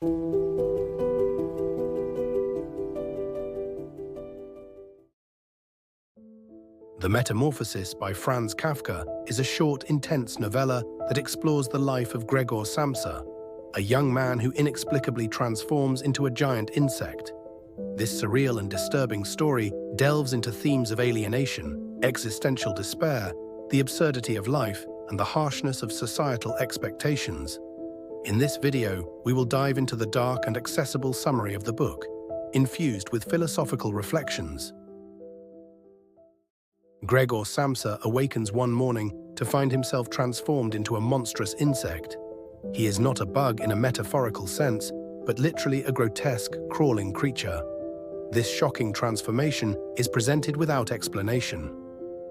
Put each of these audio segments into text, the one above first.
The Metamorphosis by Franz Kafka is a short, intense novella that explores the life of Gregor Samsa, a young man who inexplicably transforms into a giant insect. This surreal and disturbing story delves into themes of alienation, existential despair, the absurdity of life, and the harshness of societal expectations. In this video, we will dive into the dark and accessible summary of the book, infused with philosophical reflections. Gregor Samsa awakens one morning to find himself transformed into a monstrous insect. He is not a bug in a metaphorical sense, but literally a grotesque, crawling creature. This shocking transformation is presented without explanation.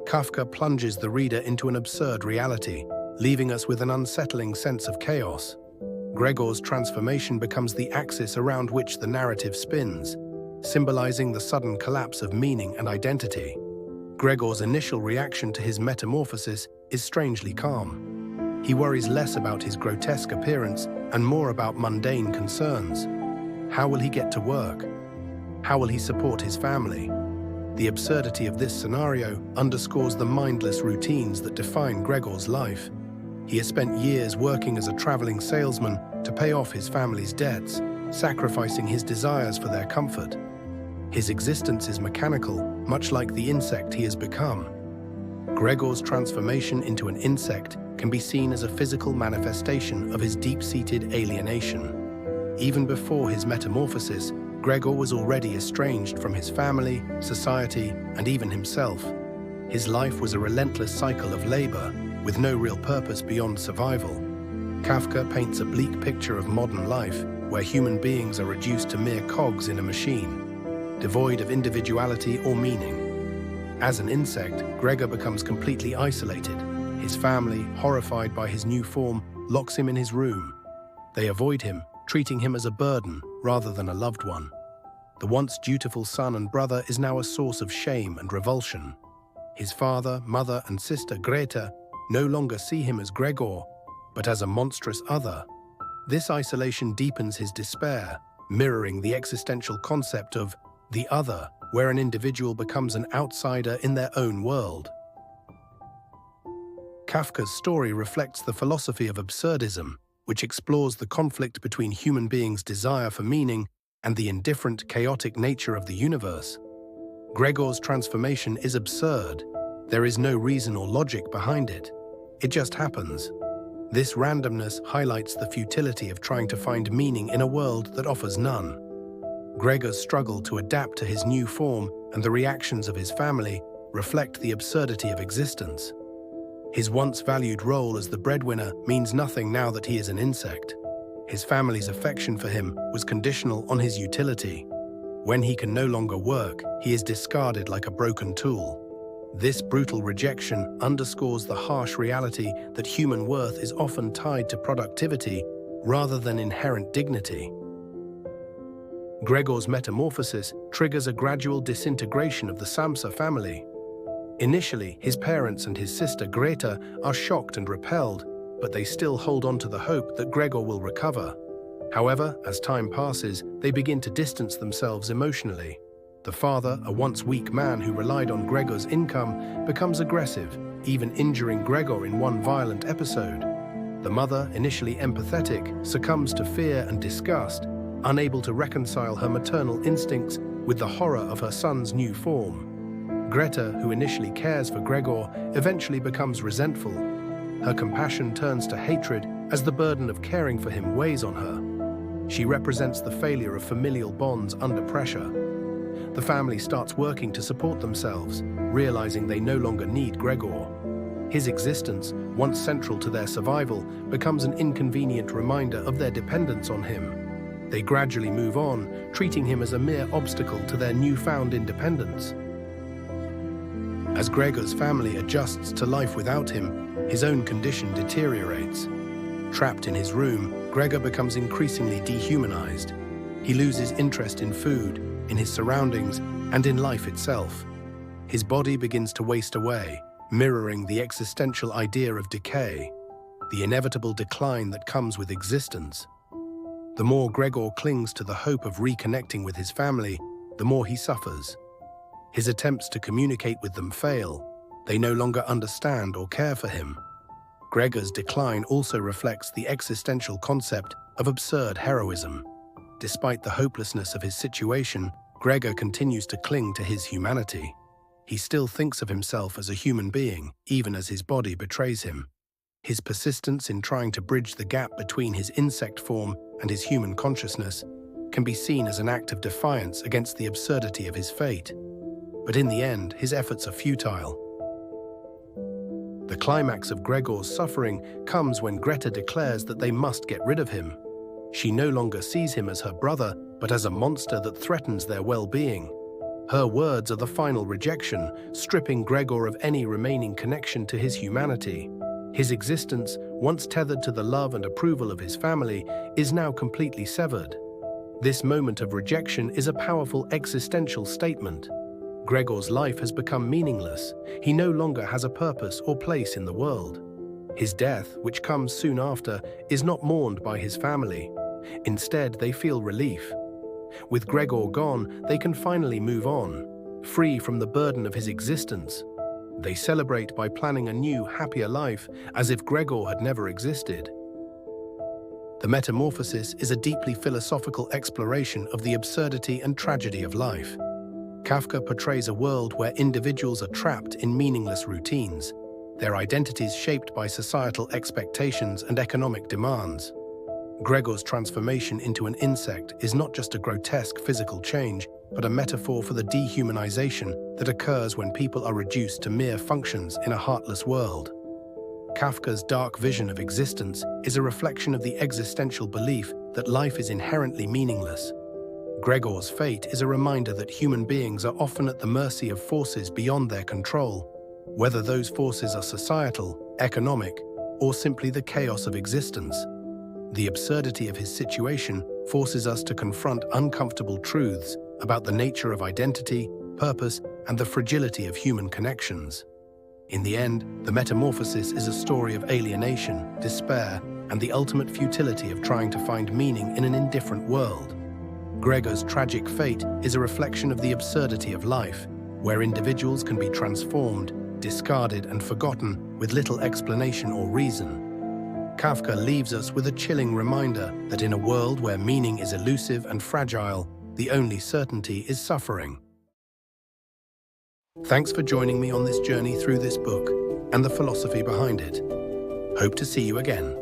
Kafka plunges the reader into an absurd reality, leaving us with an unsettling sense of chaos. Gregor's transformation becomes the axis around which the narrative spins, symbolizing the sudden collapse of meaning and identity. Gregor's initial reaction to his metamorphosis is strangely calm. He worries less about his grotesque appearance and more about mundane concerns. How will he get to work? How will he support his family? The absurdity of this scenario underscores the mindless routines that define Gregor's life. He has spent years working as a traveling salesman to pay off his family's debts, sacrificing his desires for their comfort. His existence is mechanical, much like the insect he has become. Gregor's transformation into an insect can be seen as a physical manifestation of his deep-seated alienation. Even before his metamorphosis, Gregor was already estranged from his family, society, and even himself. His life was a relentless cycle of labor, with no real purpose beyond survival. Kafka paints a bleak picture of modern life, where human beings are reduced to mere cogs in a machine, devoid of individuality or meaning. As an insect, Gregor becomes completely isolated. His family, horrified by his new form, locks him in his room. They avoid him, treating him as a burden rather than a loved one. The once dutiful son and brother is now a source of shame and revulsion. His father, mother, and sister Greta no longer see him as Gregor, but as a monstrous other. This isolation deepens his despair, mirroring the existential concept of the other, where an individual becomes an outsider in their own world. Kafka's story reflects the philosophy of absurdism, which explores the conflict between human beings' desire for meaning and the indifferent, chaotic nature of the universe. Gregor's transformation is absurd. There is no reason or logic behind it. It just happens. This randomness highlights the futility of trying to find meaning in a world that offers none. Gregor's struggle to adapt to his new form and the reactions of his family reflect the absurdity of existence. His once valued role as the breadwinner means nothing now that he is an insect. His family's affection for him was conditional on his utility. When he can no longer work, he is discarded like a broken tool. This brutal rejection underscores the harsh reality that human worth is often tied to productivity rather than inherent dignity. Gregor's metamorphosis triggers a gradual disintegration of the Samsa family. Initially, his parents and his sister Greta are shocked and repelled, but they still hold on to the hope that Gregor will recover. However, as time passes, they begin to distance themselves emotionally. The father, a once weak man who relied on Gregor's income, becomes aggressive, even injuring Gregor in one violent episode. The mother, initially empathetic, succumbs to fear and disgust, unable to reconcile her maternal instincts with the horror of her son's new form. Greta, who initially cares for Gregor, eventually becomes resentful. Her compassion turns to hatred as the burden of caring for him weighs on her. She represents the failure of familial bonds under pressure. The family starts working to support themselves, realizing they no longer need Gregor. His existence, once central to their survival, becomes an inconvenient reminder of their dependence on him. They gradually move on, treating him as a mere obstacle to their newfound independence. As Gregor's family adjusts to life without him, his own condition deteriorates. Trapped in his room, Gregor becomes increasingly dehumanized. He loses interest in food, in his surroundings, and in life itself. His body begins to waste away, mirroring the existential idea of decay, the inevitable decline that comes with existence. The more Gregor clings to the hope of reconnecting with his family, the more he suffers. His attempts to communicate with them fail. They no longer understand or care for him. Gregor's decline also reflects the existential concept of absurd heroism. Despite the hopelessness of his situation, Gregor continues to cling to his humanity. He still thinks of himself as a human being, even as his body betrays him. His persistence in trying to bridge the gap between his insect form and his human consciousness can be seen as an act of defiance against the absurdity of his fate. But in the end, his efforts are futile. The climax of Gregor's suffering comes when Greta declares that they must get rid of him. She no longer sees him as her brother, but as a monster that threatens their well-being. Her words are the final rejection, stripping Gregor of any remaining connection to his humanity. His existence, once tethered to the love and approval of his family, is now completely severed. This moment of rejection is a powerful existential statement. Gregor's life has become meaningless. He no longer has a purpose or place in the world. His death, which comes soon after, is not mourned by his family. Instead, they feel relief. With Gregor gone, they can finally move on, free from the burden of his existence. They celebrate by planning a new, happier life, as if Gregor had never existed. The Metamorphosis is a deeply philosophical exploration of the absurdity and tragedy of life. Kafka portrays a world where individuals are trapped in meaningless routines, their identities shaped by societal expectations and economic demands. Gregor's transformation into an insect is not just a grotesque physical change, but a metaphor for the dehumanization that occurs when people are reduced to mere functions in a heartless world. Kafka's dark vision of existence is a reflection of the existential belief that life is inherently meaningless. Gregor's fate is a reminder that human beings are often at the mercy of forces beyond their control, whether those forces are societal, economic, or simply the chaos of existence. The absurdity of his situation forces us to confront uncomfortable truths about the nature of identity, purpose, and the fragility of human connections. In the end, the Metamorphosis is a story of alienation, despair, and the ultimate futility of trying to find meaning in an indifferent world. Gregor's tragic fate is a reflection of the absurdity of life, where individuals can be transformed, discarded, and forgotten with little explanation or reason. Kafka leaves us with a chilling reminder that in a world where meaning is elusive and fragile, the only certainty is suffering. Thanks for joining me on this journey through this book and the philosophy behind it. Hope to see you again.